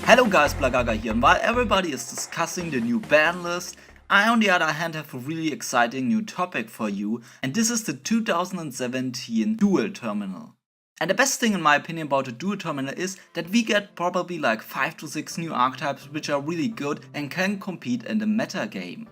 Hello guys, Blagaga here, and while everybody is discussing the new ban list, I on the other hand have a really exciting new topic for you, and this is the 2017 Duel Terminal. And the best thing in my opinion about the Duel Terminal is that we get probably like 5 to 6 new archetypes which are really good and can compete in the meta game.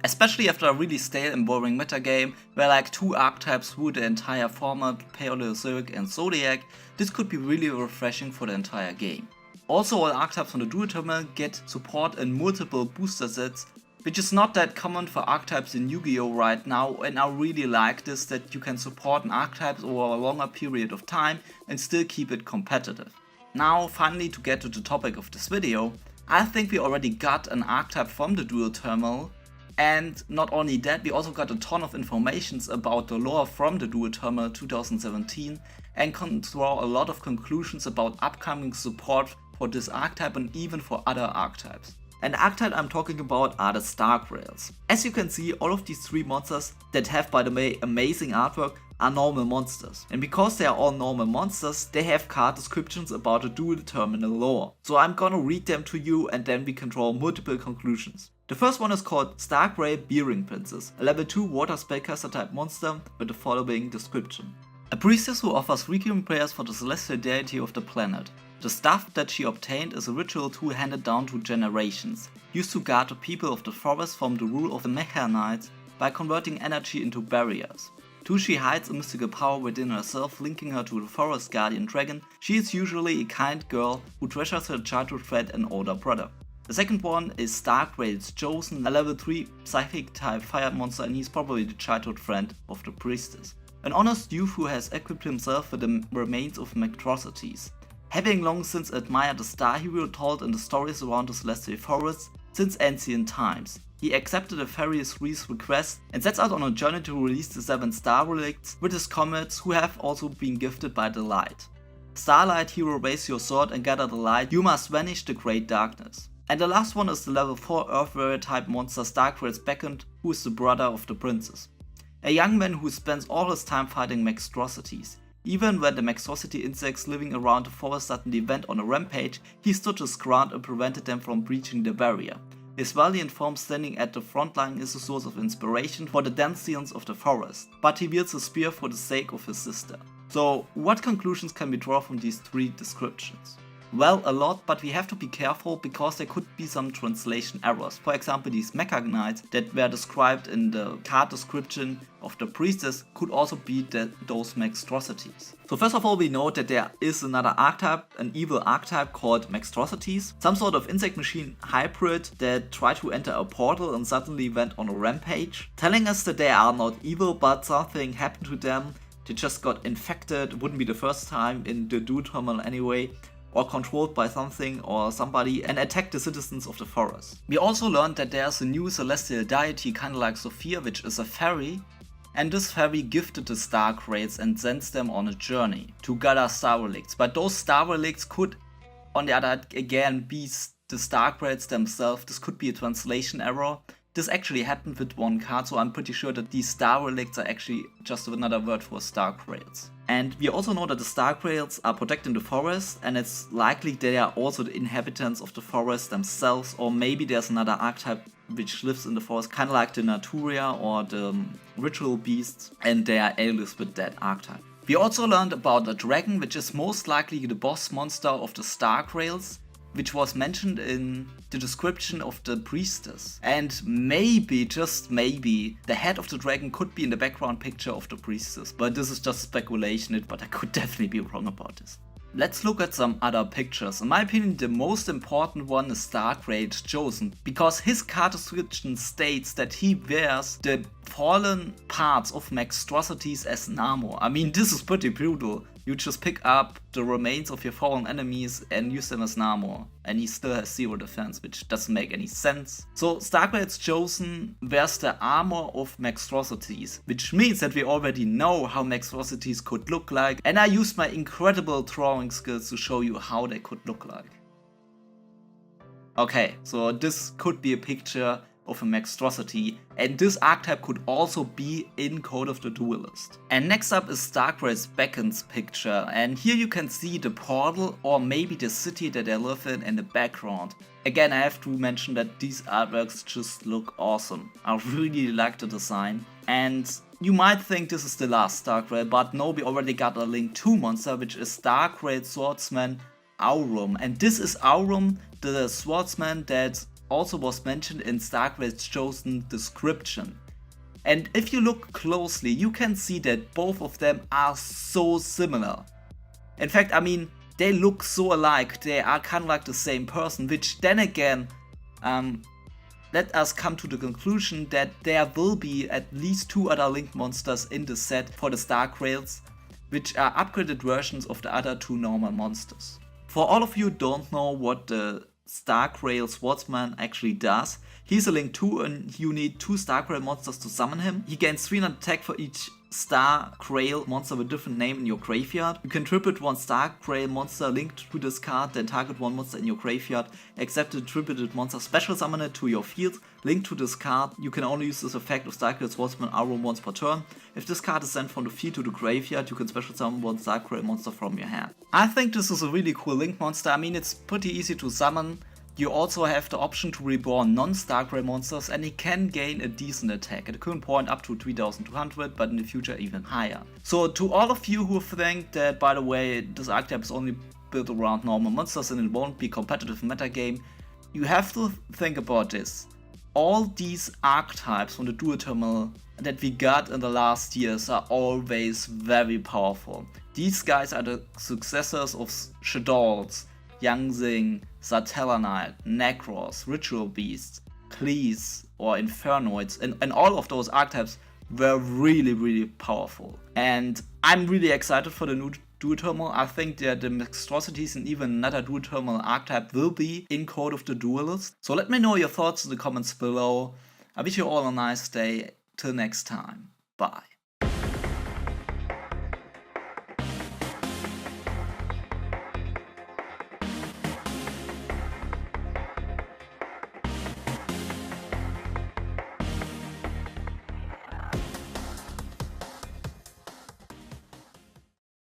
Especially after a really stale and boring meta game where like 2 archetypes rule the entire format, Paleozoic and Zodiac, this could be really refreshing for the entire game. Also, all archetypes on the Duel Terminal get support in multiple booster sets, which is not that common for archetypes in Yu-Gi-Oh! Right now, and I really like this, that you can support an archetype over a longer period of time and still keep it competitive. Now, finally, to get to the topic of this video, I think we already got an archetype from the Duel Terminal, and not only that, we also got a ton of information about the lore from the Duel Terminal 2017 and can draw a lot of conclusions about upcoming support for this archetype and even for other archetypes. And the archetype I'm talking about are the Star Grails. As you can see, all of these 3 monsters that have, by the way, amazing artwork are normal monsters. And because they are all normal monsters, they have card descriptions about the Duel Terminal lore. So I'm gonna read them to you and then we can draw multiple conclusions. The first one is called Star Grail Bearing Princess, a level 2 water spellcaster type monster with the following description. A priestess who offers requiem prayers for the celestial deity of the planet. The stuff that she obtained is a ritual tool handed down to generations, used to guard the people of the forest from the rule of the Mechanites by converting energy into barriers. 2. She hides a mystical power within herself, linking her to the forest guardian dragon. She is usually a kind girl who treasures her childhood friend and older brother. The second one is Star Grail's Chosen, a level 3 psychic type fire monster, and he's probably the childhood friend of the priestess. An honest youth who has equipped himself with the remains of monstrosities. Having long since admired the star hero told in the stories around the celestial forest since ancient times, he accepted a Fairy 3's request and sets out on a journey to release the 7 star relicts with his comrades who have also been gifted by the light. Starlight hero, raise your sword and gather the light, you must vanish the great darkness. And the last one is the level 4 Earth Warrior type monster Star Grail's Beckoned, who is the brother of the princess. A young man who spends all his time fighting monstrosities. Even when the monstrosity insects living around the forest suddenly went on a rampage, he stood his ground and prevented them from breaching the barrier. His valiant form standing at the front line is a source of inspiration for the Dancians of the forest, but he wields a spear for the sake of his sister. So, what conclusions can we draw from these 3 descriptions? Well, a lot, but we have to be careful because there could be some translation errors. For example, these Mechanites that were described in the card description of the priestess could also be those monstrosities. So first of all, we know that there is another archetype, an evil archetype called monstrosities, some sort of insect machine hybrid that tried to enter a portal and suddenly went on a rampage, telling us that they are not evil, but something happened to them. They just got infected, wouldn't be the first time in the Duel Terminal anyway, or controlled by something or somebody and attacked the citizens of the forest. We also learned that there's a new celestial deity kinda like Sophia, which is a fairy, and this fairy gifted the Star Grails and sends them on a journey to gather star relicts. But those star relicts could, on the other hand, again be the Star Grails themselves. This could be a translation error. This actually happened with 1 card, so I'm pretty sure that these star relicts are actually just another word for Star Grails. And we also know that the Star Grails are protecting the forest, and it's likely they are also the inhabitants of the forest themselves, or maybe there's another archetype which lives in the forest, kind of like the Naturia or the ritual beasts, and they are allies with that archetype. We also learned about a dragon, which is most likely the boss monster of the Star Grails, which was mentioned in the description of the priestess. And maybe, just maybe, the head of the dragon could be in the background picture of the priestess. But this is just speculation, but I could definitely be wrong about this. Let's look at some other pictures. In my opinion, the most important one is Star Grail's Chosen, because his card description states that he wears the fallen parts of monstrosities as an armor. I mean, this is pretty brutal. You just pick up the remains of your fallen enemies and use them as an armor, and he still has 0 defense, which doesn't make any sense. So Star Grail's Chosen wears the armor of monstrosities, which means that we already know how monstrosities could look like, and I used my incredible drawing skills to show you how they could look like. Okay, so this could be a picture of a monstrosity, and this archetype could also be in Code of the Duelist. And next up is Stargray's Beckons picture, and here you can see the portal or maybe the city that they live in the background. Again, I have to mention that these artworks just look awesome. I really like the design, and you might think this is the last Stargray, but no, we already got a Link 2 monster, which is Stargray Swordsman Aurum, and this is Aurum, the swordsman that also was mentioned in Stargray's chosen description. And if you look closely, you can see that both of them are so similar. In fact, I mean, they look so alike, they are kind of like the same person, which then again, let us come to the conclusion that there will be at least 2 other Link monsters in the set for the Stargrails, which are upgraded versions of the other 2 normal monsters. For all of you who don't know what the Stargrail Swordsman actually does, he's a Link 2 and you need 2 Stargrail monsters to summon him. He gains 300 attack for each Stargrail monster with a different name in your graveyard. You can tribute 1 Stargrail monster linked to this card, then target 1 monster in your graveyard, except the tributed monster, special summon it to your field, linked to this card. You can only use this effect of Stargrail Swordsman Aurum once per turn. If this card is sent from the field to the graveyard, you can special summon 1 Stargrail monster from your hand. I think this is a really cool Link monster. I mean, it's pretty easy to summon. You also have the option to reborn non-Stargray monsters, and he can gain a decent attack, at the current point up to 3200, but in the future even higher. So to all of you who think that, by the way, this archetype is only built around normal monsters and it won't be competitive metagame, you have to think about this. All these archetypes from the Duel Terminal that we got in the last years are always very powerful. These guys are the successors of Shaddolls, Yangzing, Satellarknight, Necros, Ritual Beasts, Cleese or Infernoids, and all of those archetypes were really powerful. And I'm really excited for the new Duel Terminal. I think that the monstrosities and even another Duel Terminal archetype will be in Code of the Duelist. So let me know your thoughts in the comments below. I wish you all a nice day. Till next time. Bye.